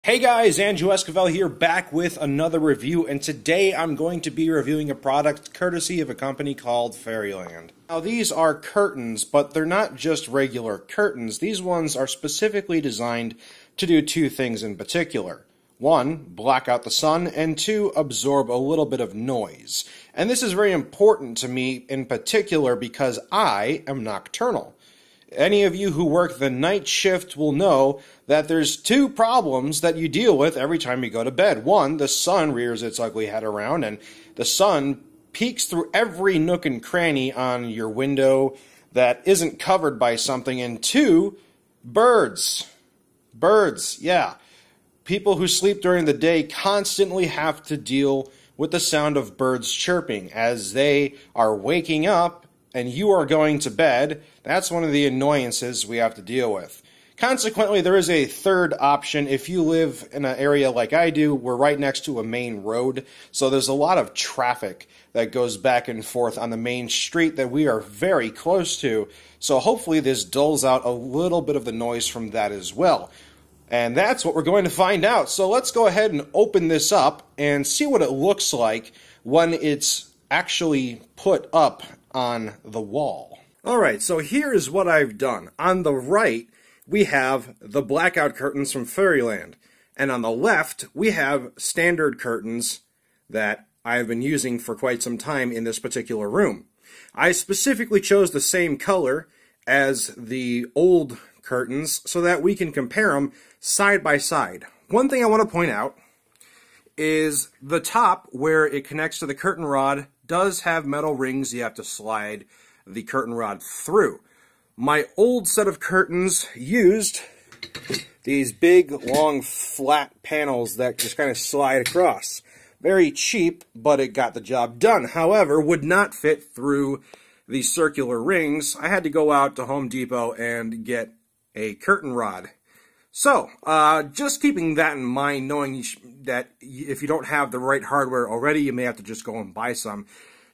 Hey guys, Andrew Esquivel here, back with another review, and today I'm going to be reviewing a product courtesy of a company called Fairyland. Now these are curtains, but they're not just regular curtains. These ones are specifically designed to do two things in particular. One, block out the sun, and two, absorb a little bit of noise. And this is very important to me in particular because I am nocturnal. Any of you who work the night shift will know that there's two problems that you deal with every time you go to bed. One, the sun rears its ugly head around, and the sun peeks through every nook and cranny on your window that isn't covered by something. And two, birds. Birds, yeah. People who sleep during the day constantly have to deal with the sound of birds chirping as they are waking up and you are going to bed. That's one of the annoyances we have to deal with. Consequently, there is a third option. If you live in an area like I do, we're right next to a main road, so there's a lot of traffic that goes back and forth on the main street that we are very close to, so hopefully this dulls out a little bit of the noise from that as well. And that's what we're going to find out. So let's go ahead and open this up and see what it looks like when it's actually put up on the wall. Alright, so here is what I've done. On the right, we have the blackout curtains from Fairyland. And on the left, we have standard curtains that I've been using for quite some time in this particular room. I specifically chose the same color as the old curtains so that we can compare them side by side. One thing I want to point out is the top where it connects to the curtain rod does have metal rings you have to slide the curtain rod through. My old set of curtains used these big, long, flat panels that just kind of slide across. Very cheap, but it got the job done. However, would not fit through the circular rings. I had to go out to Home Depot and get a curtain rod. So, just keeping that in mind, knowing that if you don't have the right hardware already, you may have to just go and buy some.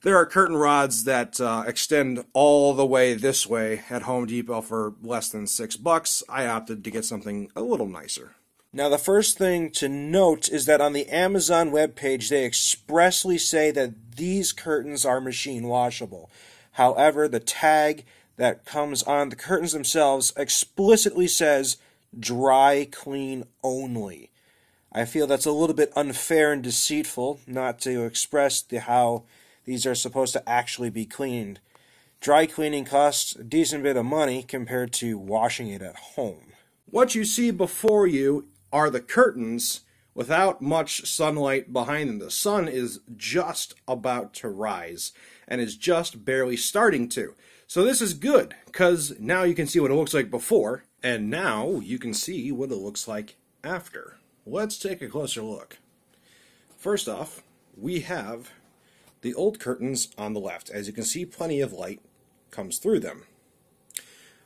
There are curtain rods that extend all the way this way at Home Depot for less than $6. I opted to get something a little nicer. Now, the first thing to note is that on the Amazon webpage, they expressly say that these curtains are machine washable. However, the tag that comes on the curtains themselves explicitly says dry clean only. I feel that's a little bit unfair and deceitful not to express how these are supposed to actually be cleaned. Dry cleaning costs a decent bit of money compared to washing it at home. What you see before you are the curtains without much sunlight behind them. The sun is just about to rise and is just barely starting to. So this is good because now you can see what it looks like before, and now you can see what it looks like after. Let's take a closer look. First off, we have the old curtains on the left. As you can see, plenty of light comes through them.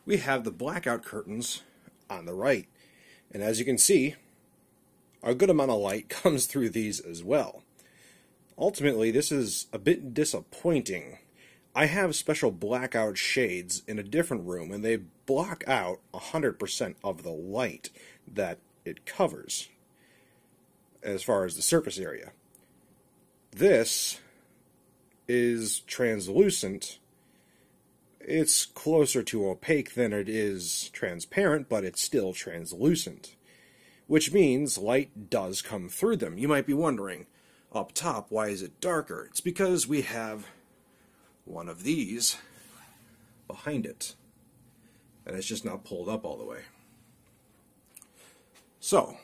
We have the blackout curtains on the right. And as you can see, a good amount of light comes through these as well. Ultimately, this is a bit disappointing. I have special blackout shades in a different room, and they block out 100% of the light that it covers as far as the surface area. This is translucent. It's closer to opaque than it is transparent, but it's still translucent, which means light does come through them. You might be wondering, up top, why is it darker? It's because we have one of these behind it, and it's just not pulled up all the way. So,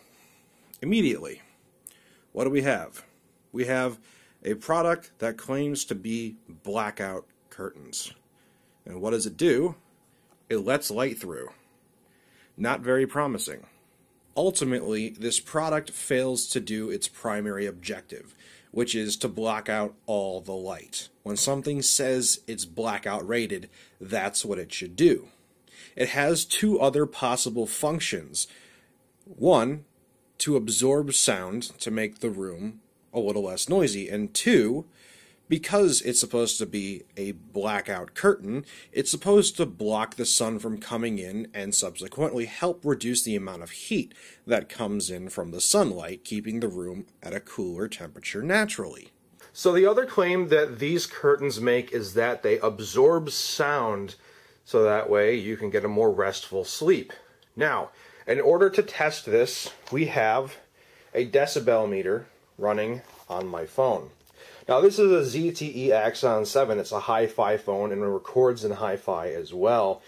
immediately, what do we have? We have a product that claims to be blackout curtains. And what does it do? It lets light through. Not very promising. Ultimately, this product fails to do its primary objective, which is to block out all the light. When something says it's blackout rated, that's what it should do. It has two other possible functions. One, to absorb sound to make the room a little less noisy, and two, Because it's supposed to be a blackout curtain, it's supposed to block the sun from coming in and subsequently help reduce the amount of heat that comes in from the sunlight, keeping the room at a cooler temperature naturally. So the other claim that these curtains make is that they absorb sound, so that way you can get a more restful sleep. Now, in order to test this, we have a decibel meter running on my phone. Now, this is a ZTE Axon 7. It's a hi-fi phone and it records in hi-fi as well.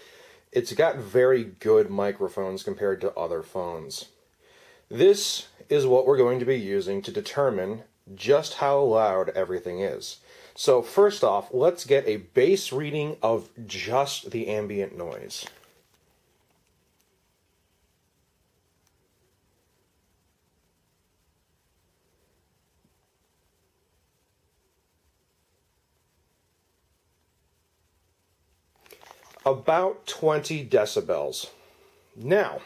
It's got very good microphones compared to other phones. This is what we're going to be using to determine just how loud everything is. So first off, let's get a base reading of just the ambient noise. About 20 decibels. Now,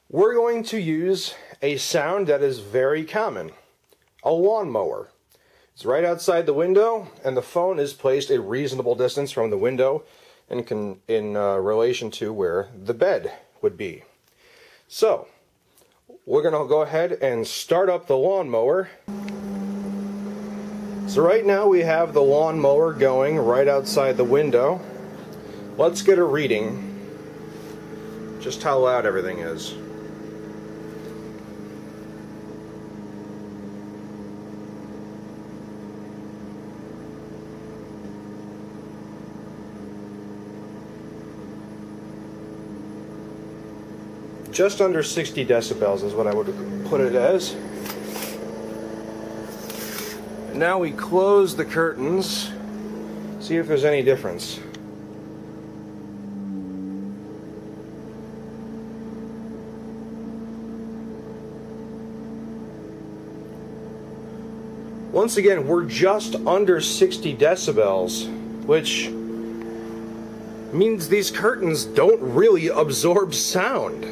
we're going to use a sound that is very common, a lawnmower. It's right outside the window, and the phone is placed a reasonable distance from the window in relation to where the bed would be. So, we're going to go ahead and start up the lawnmower. So right now we have the lawnmower going right outside the window. Let's get a reading, just how loud everything is. Just under 60 decibels is what I would put it as. And now we close the curtains, see if there's any difference. Once again, we're just under 60 decibels, which means these curtains don't really absorb sound.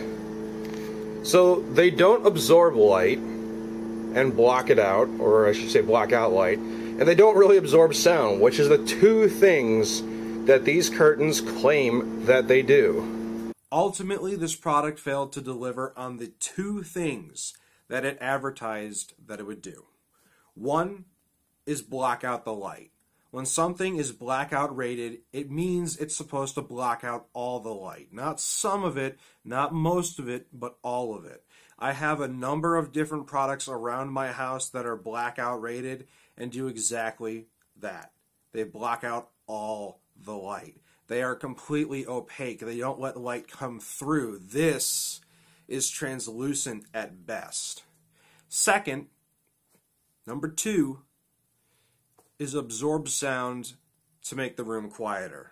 So they don't absorb light and block it out, or I should say block out light, and they don't really absorb sound, which is the two things that these curtains claim that they do. Ultimately, this product failed to deliver on the two things that it advertised that it would do. One is block out the light. When something is blackout rated, it means it's supposed to block out all the light. Not some of it, not most of it, but all of it. I have a number of different products around my house that are blackout rated and do exactly that. They block out all the light. They are completely opaque. They don't let light come through. This is translucent at best. Second, number two is absorb sound to make the room quieter.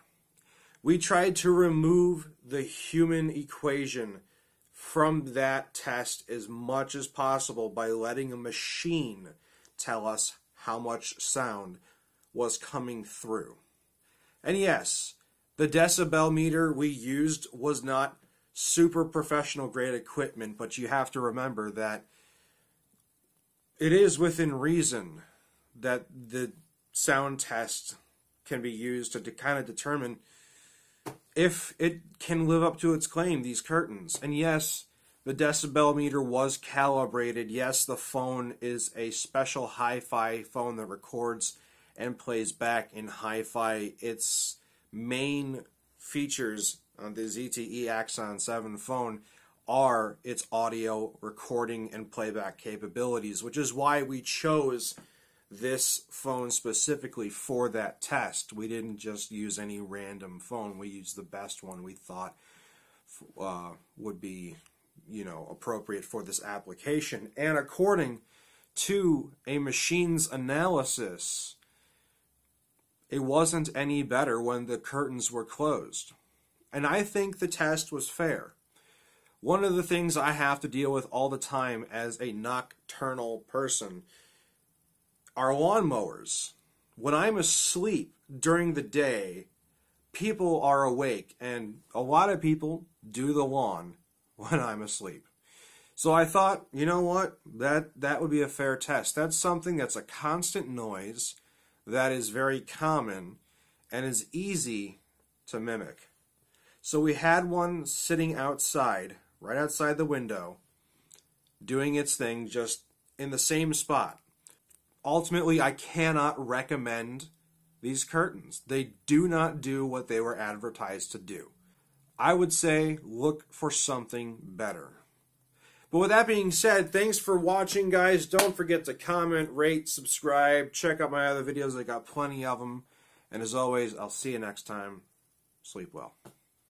We tried to remove the human equation from that test as much as possible by letting a machine tell us how much sound was coming through. And yes, the decibel meter we used was not super professional grade equipment, but you have to remember that it is within reason that the sound test can be used to kind of determine if it can live up to its claim, these curtains. And yes, the decibel meter was calibrated. Yes, the phone is a special hi-fi phone that records and plays back in hi-fi. Its main features on the ZTE Axon 7 phone are its audio recording and playback capabilities, which is why we chose this phone specifically for that test. We didn't just use any random phone. We used the best one we thought would be, appropriate for this application. And according to a machine's analysis, it wasn't any better when the curtains were closed. And I think the test was fair. One of the things I have to deal with all the time as a nocturnal person are lawnmowers. When I'm asleep during the day, people are awake, and a lot of people do the lawn when I'm asleep. So I thought, you know what, that would be a fair test. That's something that's a constant noise that is very common and is easy to mimic. So we had one sitting outside, right outside the window, doing its thing just in the same spot. Ultimately, I cannot recommend these curtains. They do not do what they were advertised to do. I would say look for something better. But with that being said, thanks for watching, guys. Don't forget to comment, rate, subscribe. Check out my other videos. I got plenty of them. And as always, I'll see you next time. Sleep well.